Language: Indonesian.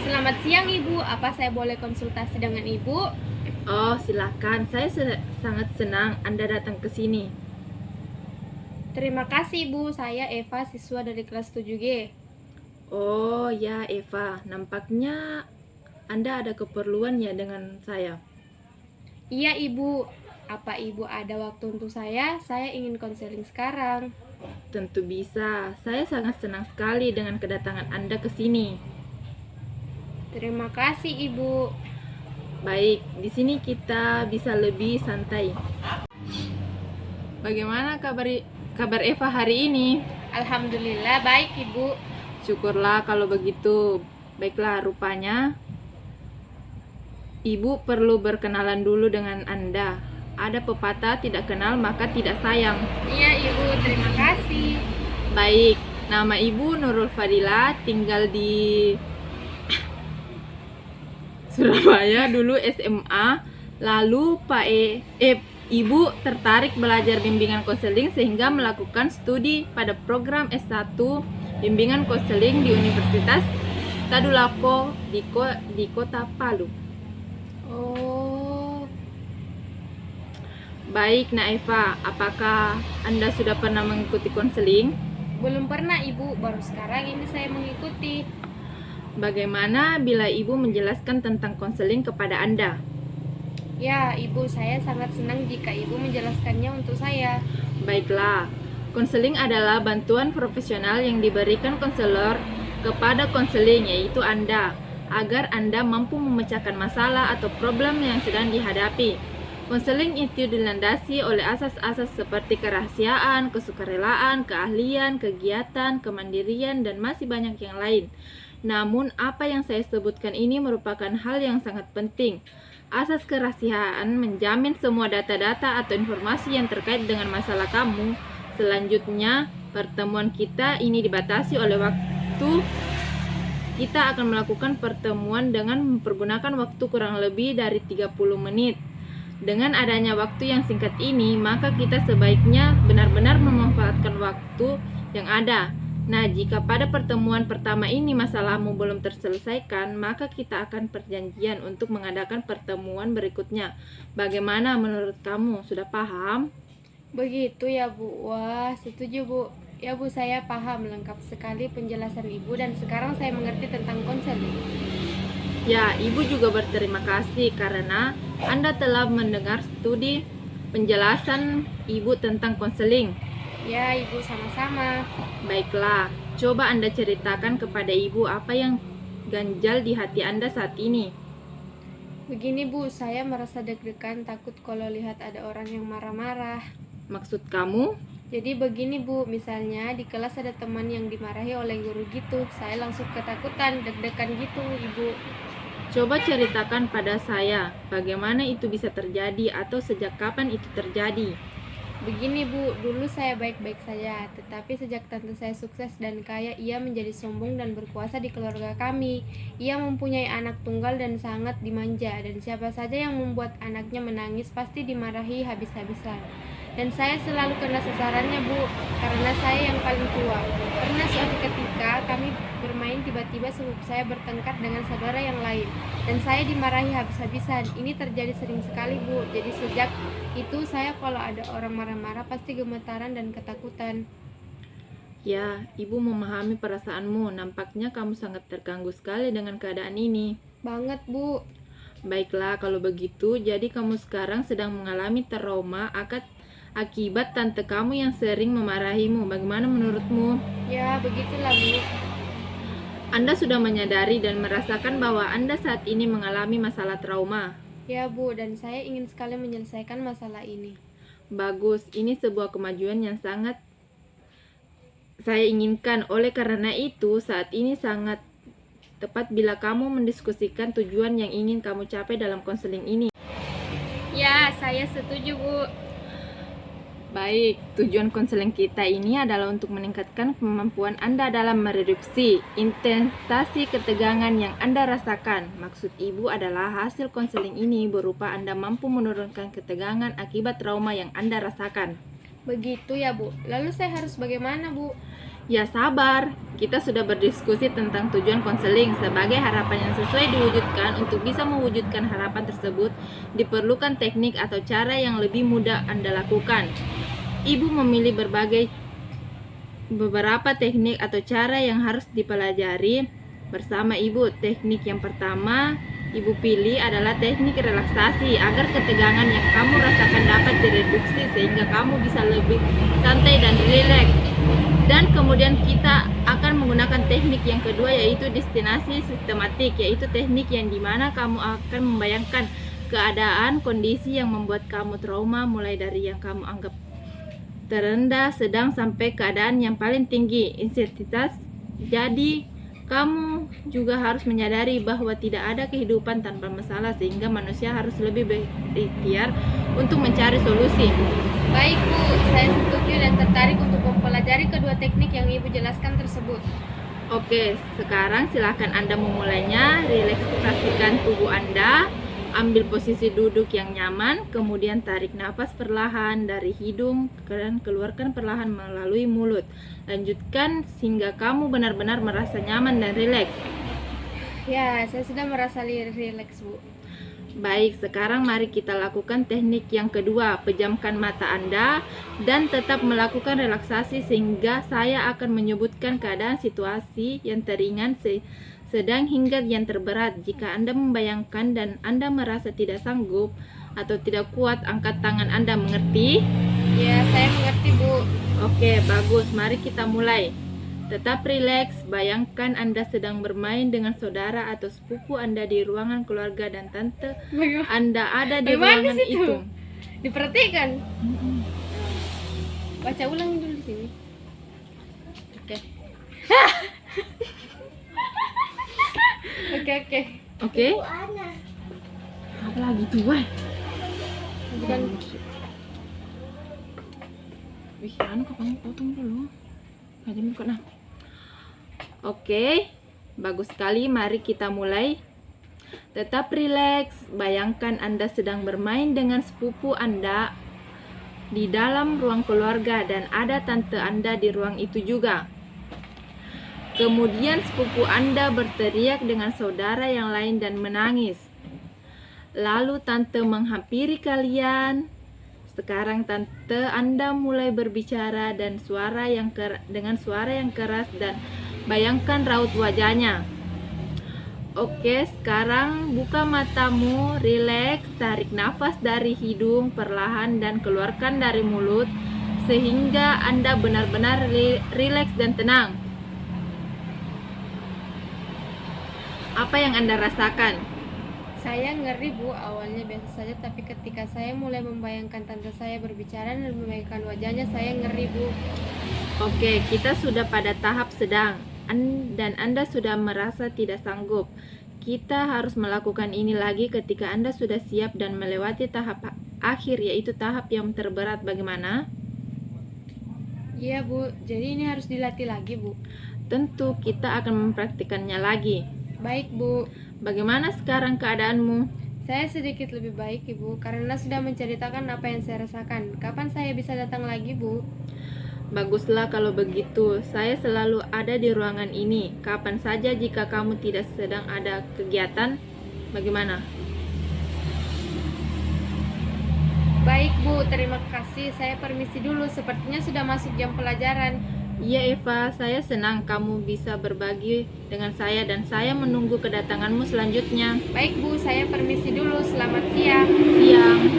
Selamat siang Ibu, apa saya boleh konsultasi dengan Ibu? Oh, silakan. Saya sangat senang Anda datang ke sini. Terima kasih Ibu, saya Eva, siswa dari kelas 7G. Oh, ya Eva. Nampaknya Anda ada keperluan ya dengan saya. Iya Ibu, apa Ibu ada waktu untuk saya? Saya ingin konseling sekarang. Tentu bisa. Saya sangat senang sekali dengan kedatangan Anda ke sini. Terima kasih Ibu. Baik, di sini kita bisa lebih santai. Bagaimana kabar Eva hari ini? Alhamdulillah baik Ibu. Syukurlah kalau begitu. Baiklah, rupanya Ibu perlu berkenalan dulu dengan Anda. Ada pepatah tidak kenal maka tidak sayang. Iya Ibu, terima kasih. Baik, nama Ibu Nurul Fadila, tinggal di Surabaya, dulu SMA. Lalu Ibu tertarik belajar bimbingan konseling sehingga melakukan studi pada program S1 bimbingan konseling di Universitas Tadulako di Kota Palu. Oh, Baik, Naeva, apakah Anda sudah pernah mengikuti konseling? belum pernah Ibu, baru sekarang ini saya mengikuti. Bagaimana bila Ibu menjelaskan tentang konseling kepada Anda? Ya Ibu, saya sangat senang jika Ibu menjelaskannya untuk saya. Baiklah, konseling adalah bantuan profesional yang diberikan konselor kepada konseling, yaitu Anda, agar Anda mampu memecahkan masalah atau problem yang sedang dihadapi. Konseling itu dilandasi oleh asas-asas seperti kerahasiaan, kesukarelaan, keahlian, kegiatan, kemandirian, dan masih banyak yang lain. Namun, apa yang saya sebutkan ini merupakan hal yang sangat penting. Asas kerahasiaan menjamin semua data-data atau informasi yang terkait dengan masalah kamu. Selanjutnya, pertemuan kita ini dibatasi oleh waktu. Kita akan melakukan pertemuan dengan mempergunakan waktu kurang lebih dari 30 menit. Dengan adanya waktu yang singkat ini, maka kita sebaiknya benar-benar memanfaatkan waktu yang ada. Nah, jika pada pertemuan pertama ini masalahmu belum terselesaikan, maka kita akan perjanjian untuk mengadakan pertemuan berikutnya. Bagaimana menurut kamu? Sudah paham? Begitu ya Bu, wah setuju Bu. Ya Bu, saya paham lengkap sekali penjelasan Ibu dan sekarang saya mengerti tentang konseling. Ya, Ibu juga berterima kasih karena Anda telah mendengar studi penjelasan Ibu tentang konseling. Ya Ibu, sama-sama. Baiklah, coba Anda ceritakan kepada Ibu apa yang ganjal di hati Anda saat ini. Begini Bu, saya merasa deg-degan takut kalau lihat ada orang yang marah-marah. Maksud kamu? Jadi begini Bu, misalnya di kelas ada teman yang dimarahi oleh guru gitu, saya langsung ketakutan, deg-degan gitu Ibu. Coba ceritakan pada saya, bagaimana itu bisa terjadi atau sejak kapan itu terjadi? Begini Bu, dulu saya baik-baik saja, tetapi sejak tante saya sukses dan kaya, ia menjadi sombong dan berkuasa di keluarga kami. Ia mempunyai anak tunggal dan sangat dimanja, dan siapa saja yang membuat anaknya menangis pasti dimarahi habis-habisan. Dan saya selalu kena sasarannya Bu, karena saya yang paling tua. Pernah suatu ketika kami bermain, tiba-tiba sepupu saya bertengkar dengan saudara yang lain, dan saya dimarahi habis-habisan. Ini terjadi sering sekali Bu, jadi sejak itu saya kalau ada orang marah-marah pasti gemetaran dan ketakutan. Ya, Ibu memahami perasaanmu. Nampaknya kamu sangat terganggu sekali dengan keadaan ini. Banget Bu. Baiklah, kalau begitu, jadi kamu sekarang sedang mengalami trauma akibat tante kamu yang sering memarahimu. Bagaimana menurutmu? Ya begitulah Bu. Anda sudah menyadari dan merasakan bahwa Anda saat ini mengalami masalah trauma. Ya Bu, dan saya ingin sekali menyelesaikan masalah ini. Bagus, ini sebuah kemajuan yang sangat saya inginkan. Oleh karena itu, saat ini sangat tepat bila kamu mendiskusikan tujuan yang ingin kamu capai dalam konseling ini. Ya, saya setuju Bu. Baik, tujuan konseling kita ini adalah untuk meningkatkan kemampuan Anda dalam mereduksi intensitas ketegangan yang Anda rasakan. Maksud Ibu adalah hasil konseling ini berupa Anda mampu menurunkan ketegangan akibat trauma yang Anda rasakan. Begitu ya Bu. Lalu saya harus bagaimana Bu? Ya sabar, kita sudah berdiskusi tentang tujuan konseling. Sebagai harapan yang sesuai diwujudkan, untuk bisa mewujudkan harapan tersebut, diperlukan teknik atau cara yang lebih mudah Anda lakukan. Ibu memilih beberapa teknik atau cara yang harus dipelajari bersama Ibu. Teknik yang pertama Ibu pilih adalah teknik relaksasi agar ketegangan yang kamu rasakan dapat direduksi sehingga kamu bisa lebih santai dan rileks. Dan kemudian kita akan menggunakan teknik yang kedua, yaitu destinasi sistematik, yaitu teknik yang dimana kamu akan membayangkan keadaan kondisi yang membuat kamu trauma, mulai dari yang kamu anggap terendah, sedang, sampai keadaan yang paling tinggi, intensitas. Jadi kamu juga harus menyadari bahwa tidak ada kehidupan tanpa masalah, sehingga manusia harus lebih berikhtiar untuk mencari solusi. Baik Bu, saya setuju dan tertarik untuk mempelajari kedua teknik yang Ibu jelaskan tersebut. Oke, sekarang silakan Anda memulainya. Relaksasikan tubuh Anda, ambil posisi duduk yang nyaman, kemudian tarik nafas perlahan dari hidung dan keluarkan perlahan melalui mulut. Lanjutkan hingga kamu benar-benar merasa nyaman dan rileks. Ya, saya sudah merasa rileks Bu. Baik, sekarang mari kita lakukan teknik yang kedua. Pejamkan mata Anda dan tetap melakukan relaksasi sehingga saya akan menyebutkan keadaan situasi yang teringan, sedang hingga yang terberat. Jika Anda membayangkan dan Anda merasa tidak sanggup atau tidak kuat, angkat tangan Anda. Mengerti? Ya, saya mengerti Bu. Oke, bagus. Mari kita mulai. Tetap rileks. Bayangkan Anda sedang bermain dengan saudara atau sepupu Anda di ruangan keluarga dan tante Anda ada di Bagaimana ruangan situ? itu. Diperhatikan. Baca ulang dulu di sini. Oke. Oke. Oke? Apa lagi tuh, weh? Bukan. Wih, anu kapan potong dulu? Aja buka nah. Oke, bagus sekali. Mari kita mulai. Tetap rileks. Bayangkan Anda sedang bermain dengan sepupu Anda di dalam ruang keluarga dan ada tante Anda di ruang itu juga. Kemudian sepupu Anda berteriak dengan saudara yang lain dan menangis. Lalu tante menghampiri kalian. Sekarang tante Anda mulai berbicara dan dengan suara yang keras, dan bayangkan raut wajahnya. Oke, sekarang buka matamu, rileks, tarik nafas dari hidung perlahan dan keluarkan dari mulut sehingga Anda benar-benar rileks dan tenang. Apa yang Anda rasakan? Saya ngeri Bu, awalnya biasa saja, tapi ketika saya mulai membayangkan tante saya berbicara dan membayangkan wajahnya, saya ngeri Bu. Oke, kita sudah pada tahap sedang dan Anda sudah merasa tidak sanggup. Kita harus melakukan ini lagi ketika Anda sudah siap dan melewati tahap akhir, yaitu tahap yang terberat. Bagaimana? Iya Bu, jadi ini harus dilatih lagi Bu. Tentu kita akan mempraktikannya lagi. Baik Bu. Bagaimana sekarang keadaanmu? Saya sedikit lebih baik Ibu, karena sudah menceritakan apa yang saya rasakan. Kapan saya bisa datang lagi Bu? Baguslah kalau begitu. Saya selalu ada di ruangan ini. Kapan saja jika kamu tidak sedang ada kegiatan. Bagaimana? Baik Bu, terima kasih. Saya permisi dulu, sepertinya sudah masuk jam pelajaran. Iya Eva, saya senang kamu bisa berbagi dengan saya dan saya menunggu kedatanganmu selanjutnya. Baik Bu, saya permisi dulu. Selamat siang. Siang.